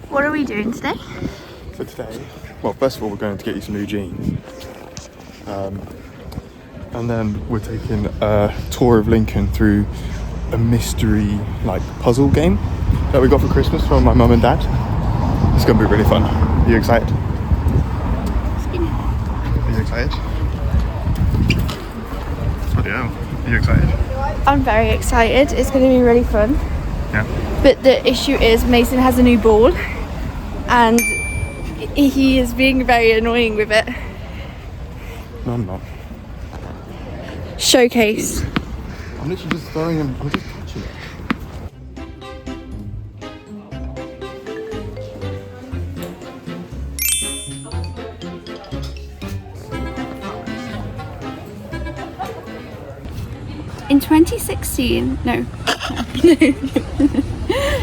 What are we doing today? So today, well, first of all, we're going to get you some new jeans. And then we're taking a tour of Lincoln through a mystery, puzzle game that we got for Christmas from my mum and dad. It's going to be really fun. Are you excited? Are you excited? Bloody hell. Are you excited? I'm very excited. It's going to be really fun. Yeah. But the issue is Mason has a new ball and he is being very annoying with it. No, I'm not. Showcase. I'm literally just throwing him, I'm just touching it. In 2016, no.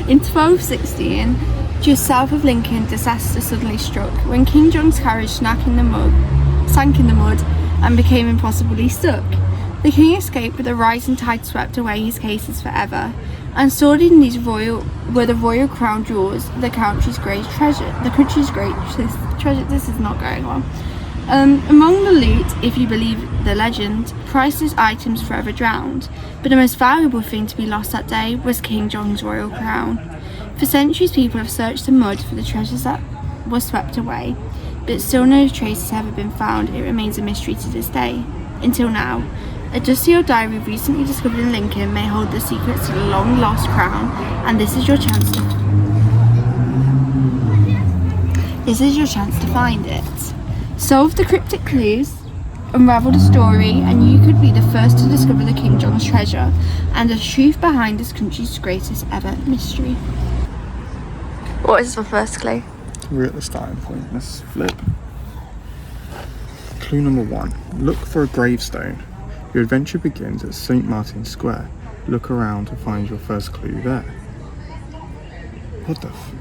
In 1216, just south of Lincoln, disaster suddenly struck when King John's carriage sank in the mud and became impossibly stuck. The king escaped, but the rising tide swept away his cases forever. And stored in these were the royal crown jewels, the country's great treasure. This is not going well. Among the loot, if you believe the legend, priceless items forever drowned, but the most valuable thing to be lost that day was King John's royal crown. For centuries, people have searched the mud for the treasures that were swept away, but still no traces have ever been found. It remains a mystery to this day. Until now, a dusty old diary recently discovered in Lincoln may hold the secrets to the long-lost crown, and this is your chance to find it. Solve the cryptic clues, unravel the story, and you could be the first to discover the King John's treasure and the truth behind this country's greatest ever mystery. What is the first clue? We're at the starting point. Let's flip. Clue number 1. Look for a gravestone. Your adventure begins at St. Martin's Square. Look around to find your first clue there. What the f...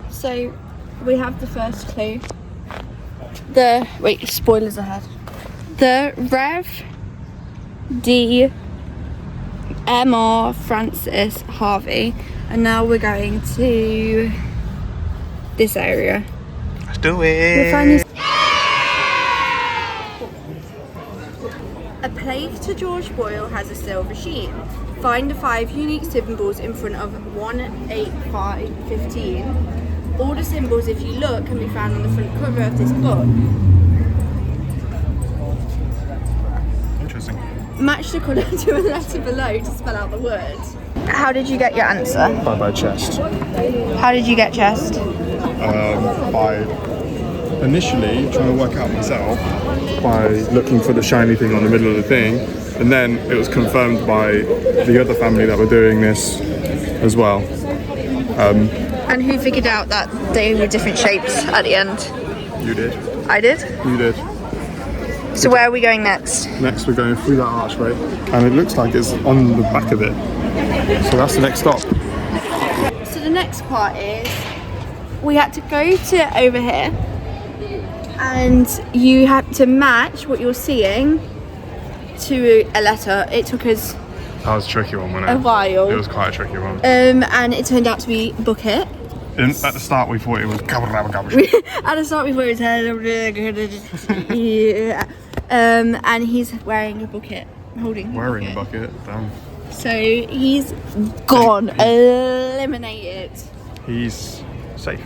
So, we have the first clue. Spoilers ahead. The Rev. D. M.R. Francis Harvey. And now we're going to this area. Let's do it! We're finding a plague to George Boyle has a silver sheen. Find the 5 unique symbols in front of 18515. All the symbols, if you look, can be found on the front cover of this book. Interesting. Match the colour to a letter below to spell out the word. How did you get your answer? By chest. How did you get chest? By initially trying to work out myself by looking for the shiny thing on the middle of the thing, and then it was confirmed by the other family that were doing this as well. And who figured out that they were different shapes at the end? You did. I did? You did. So where are we going next? Next we're going through that archway, and it looks like it's on the back of it. So that's the next stop. So the next part is we had to go to over here and you had to match what you're seeing to a letter. It took us That was a tricky one, wasn't it? a while. It was quite a tricky one. And it turned out to be bucket. At the start we thought it was At the start we thought it was yeah. And he's wearing a bucket, holding wearing a bucket. Damn. So he's gone, eliminated. He's safe.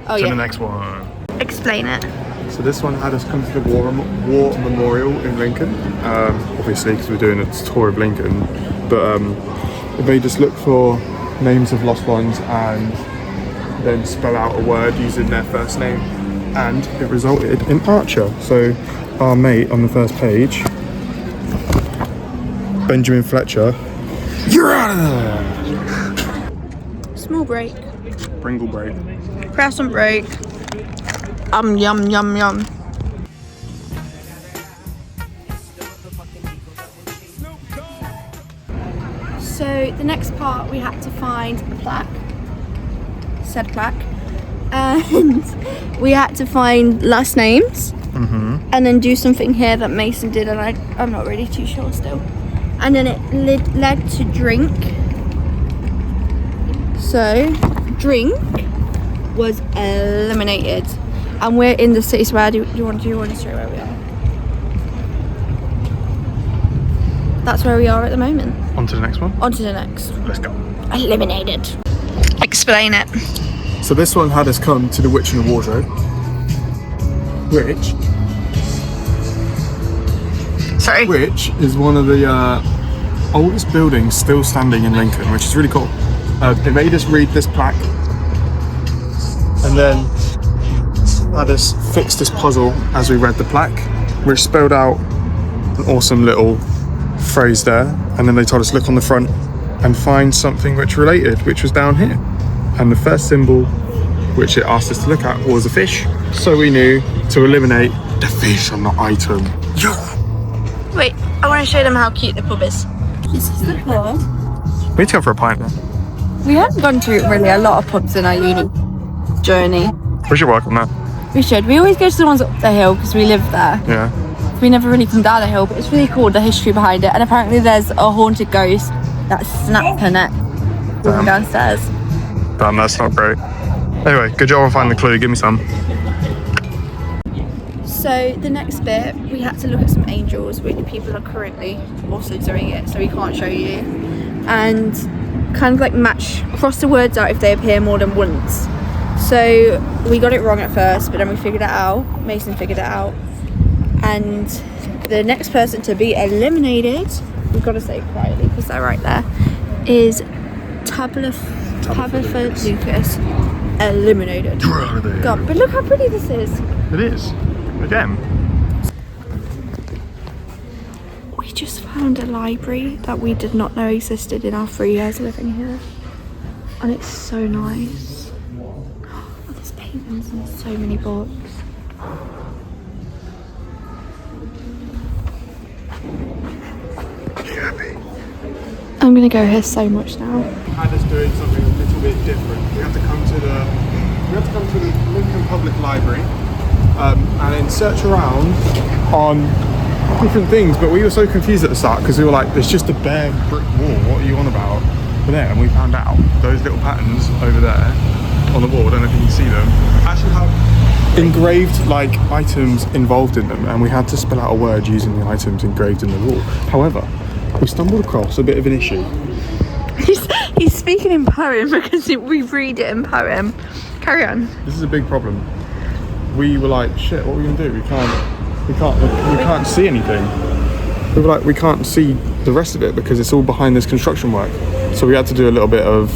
Oh To yeah. the next one. Explain it. So this one had us come to the war memorial in Lincoln, obviously because we're doing a tour of Lincoln, but it made us look for names of lost ones and then spell out a word using their first name, and it resulted in Archer. So our mate on the first page, Benjamin Fletcher, you're out of there! Small break. Pringle break. Croissant break. Yum yum yum. So the next part we had to find a plaque. Said plaque. And we had to find last names. And then do something here that Mason did, and I'm not really too sure still. And then it led to drink. So, drink was eliminated. And we're in the city, so where do you want to show where we are? That's where we are at the moment. On to the next one. On to the next. Let's go. Eliminated. Explain it. So this one had us come to the Witch in the Wardrobe, which is one of the oldest buildings still standing in Lincoln, which is really cool. They made us read this plaque and then had us fix this puzzle as we read the plaque, which spelled out an awesome little phrase there, and then they told us look on the front and find something which related, which was down here. And the first symbol which it asked us to look at was a fish, so we knew to eliminate the fish on the item. Yeah. Wait, I want to show them how cute the pub is. This is the pub. We need to go for a pint now. We haven't gone to really a lot of pubs in our uni journey. We should work on that. We should. We always go to the ones up the hill because we live there. Yeah. We never really come down the hill, but it's really cool, the history behind it. And apparently there's a haunted ghost that snapped her neck walking downstairs. Damn, that's not great. Anyway, good job on finding the clue. Give me some. So the next bit, we had to look at some angels, which people are currently also doing it, so we can't show you. And kind of like cross the words out if they appear more than once. So we got it wrong at first, but then we figured it out. Mason figured it out. And the next person to be eliminated, we've got to say it quietly because they're right there, is Tabitha Lucas. Eliminated. God, but look how pretty this is. It is. Again. We just found a library that we did not know existed in our 3 years living here. And it's so nice. Oh, there's paintings and so many books. You happy? I'm gonna go here so much now. Had us doing something a little bit different. We had to come to the Lincoln Public Library and then search around on different things, but we were so confused at the start because we were like, there's just a bare brick wall, what are you on about? But then we found out those little patterns over there on the wall, I don't know if you can see them, actually have engraved like items involved in them, and we had to spell out a word using the items engraved in the wall. However, we stumbled across a bit of an issue. He's speaking in poem because we read it in poem. Carry on. This is a big problem. We were like, shit, what are we gonna do? We can't see anything. We were like, we can't see the rest of it because it's all behind this construction work. So we had to do a little bit of,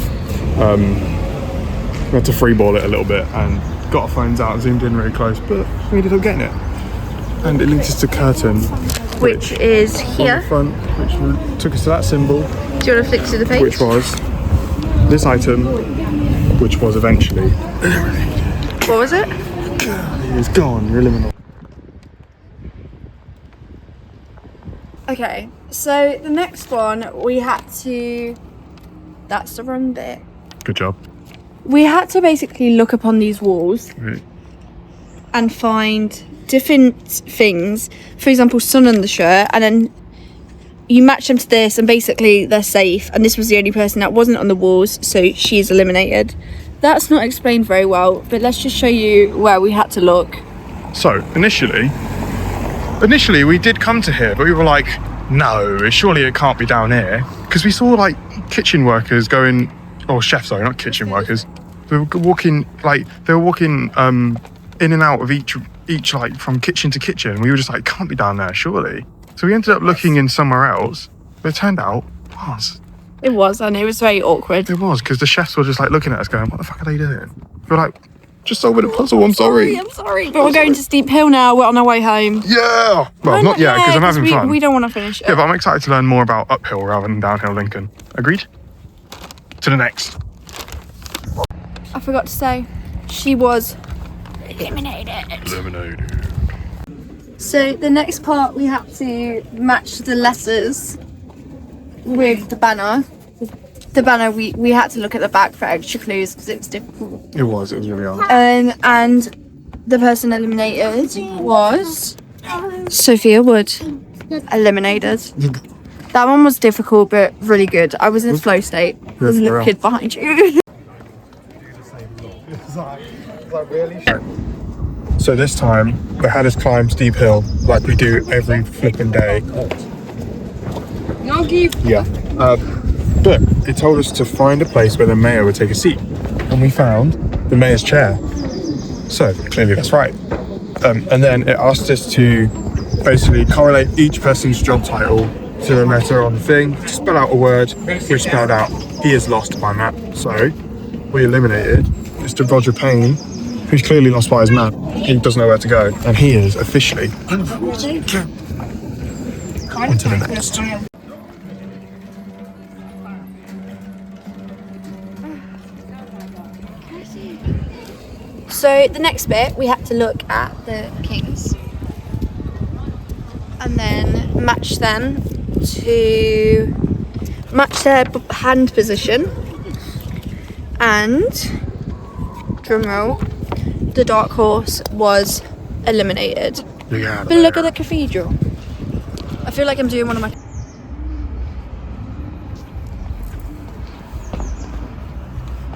we had to freeball it a little bit and got our phones out, zoomed in really close, but we ended up getting it. And it links us to curtain, which is here. On the front, which took us to that symbol. Do you want to flick to the page? Which was this item, which was eventually eliminated. What was it? It's gone, you're eliminated. Okay, so the next one we had to... That's the wrong bit. Good job. We had to basically look upon these walls and find different things. For example, sun on the shirt, and then you match them to this and basically they're safe, and this was the only person that wasn't on the walls, so she's eliminated. That's not explained very well, but let's just show you where we had to look. So initially we did come to here, but we were like, no, surely it can't be down here, because we saw like kitchen workers going, or chefs, sorry, not kitchen workers. They were walking in and out of each like from kitchen to kitchen. We were just like, can't be down there, surely. So we ended up looking in somewhere else, but it turned out it was, and it was very awkward. It was, because the chefs were just like looking at us going, what the fuck are they doing? We're like, just solve the puzzle, I'm sorry. I'm sorry. But we're going to Steep Hill now, we're on our way home. Yeah! Well, not yet, because I'm having fun. We don't want to finish it. Yeah, but I'm excited to learn more about uphill rather than downhill Lincoln. Agreed? To the next. I forgot to say, she was eliminated. So the next part, we had to match the letters with the banner. The banner, we had to look at the back for extra clues because it was difficult. It was really hard. And the person eliminated was Sophia Wood. Eliminated. That one was difficult but really good. I was in a flow state. There's a little kid behind you. So this time they had us climb steep hill like we do every flipping day. Yeah. But it told us to find a place where the mayor would take a seat, and we found the mayor's chair. So clearly that's right. And then it asked us to basically correlate each person's job title to a letter on the thing, spell out a word, which spelled out he is lost by map. So we eliminated Mr. Roger Payne, who's clearly lost by his map. He doesn't know where to go, and he is officially on to the next. So the next bit, we had to look at the kings and then match them to match their hand position, and drumroll, the dark horse was eliminated. Yeah, but look at the cathedral. I feel like I'm doing one of my...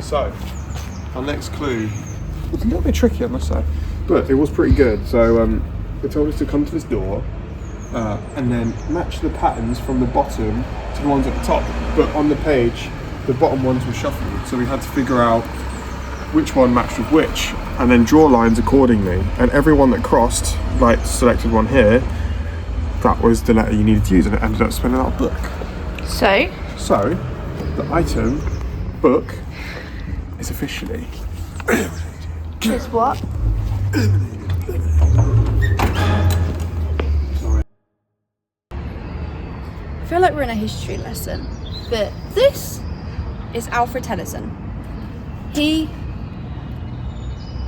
So, our next clue was a little bit tricky, I must say, but it was pretty good. So they told us to come to this door and then match the patterns from the bottom to the ones at the top. But on the page, the bottom ones were shuffled, so we had to figure out which one matched with which, and then draw lines accordingly. And everyone that crossed, like selected one here, that was the letter you needed to use, and it ended up spelling out book. So the item book is officially is what? I feel like we're in a history lesson, but this is Alfred Tennyson.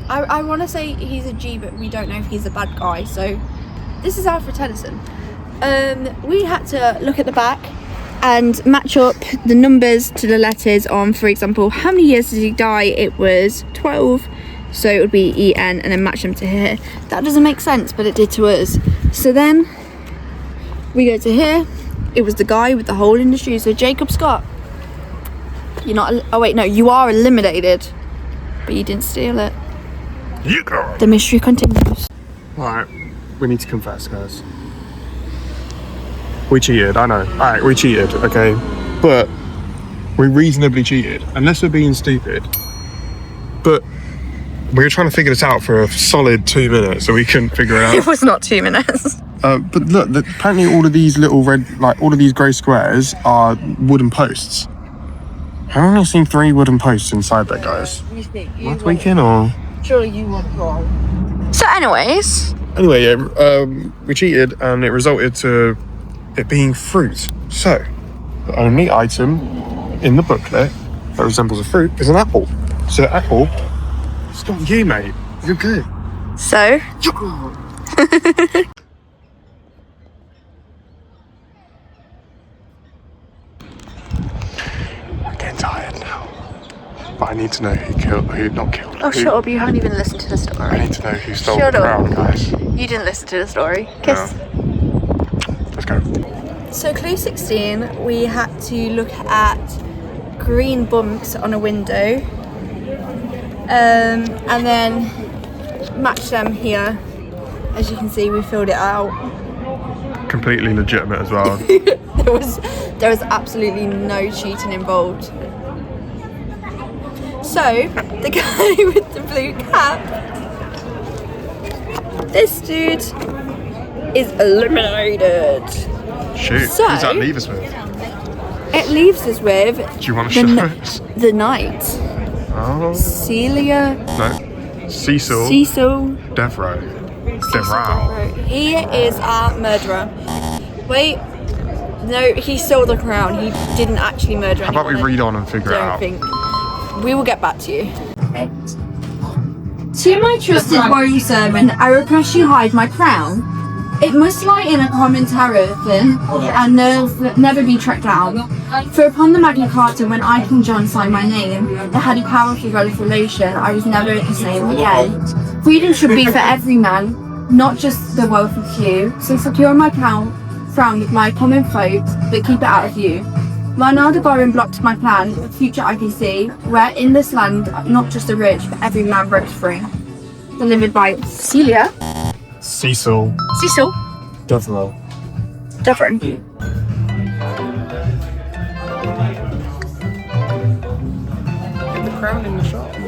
I want to say he's a G, but we don't know if he's a bad guy, so this is Alfred Tennyson. We had to look at the back and match up the numbers to the letters on, for example, how many years did he die? It was 12, so it would be EN, and then match them to here. That doesn't make sense, but it did to us. So then we go to here. It was the guy with the whole industry. So Jacob Scott, you're not, oh wait, no, you are eliminated, but you didn't steal it. The mystery continues. Alright, we need to confess, guys. We cheated, I know. Alright, we cheated, okay? But we reasonably cheated, unless we're being stupid. But we were trying to figure this out for a solid 2 minutes, so we couldn't figure it out. It was not 2 minutes. But look, apparently all of these little red, like all of these grey squares are wooden posts. I've only seen 3 wooden posts inside there, guys. Am I tweaking or? Surely you want wrong. So anyways. Anyway, yeah, we cheated and it resulted to it being fruit. So, the only item in the booklet that resembles a fruit is an apple. So apple, it's not you, mate. You're good. So? I'm getting tired now. But I need to know who not killed. Oh, shut up, you haven't even listened to the story. I need to know who stole the crown, guys. You didn't listen to the story. Kiss. No. Let's go. So clue 16, we had to look at green bumps on a window and then match them here. As you can see, we filled it out. Completely legitimate as well. there was absolutely no cheating involved. So the guy with the blue cap, this dude is eliminated. Shoot, so, who's that leave us with? It leaves us with Do you want to show us? The knight. Oh. Celia. No. Cecil. Devereux. He is our murderer. Wait. No, he stole the crown. He didn't actually murder anyone. How about we read on and figure it out? We will get back to you. To my trusted warrior servant, I request you hide my crown. It must lie in a common teraphim and never be tracked down. For upon the Magna Carta, when I, King John, signed my name, it had a powerful revelation. I was never the same again. Freedom should be for every man, not just the wealthy few. So secure my crown with my common folk, but keep it out of view. Ronaldo Gorin blocked my plan, the future I can see, where in this land, not just the rich, but every man breaks free. delivered by Celia. Cecil. Cecil. Duffalo. Dufferin. The crown in the shop.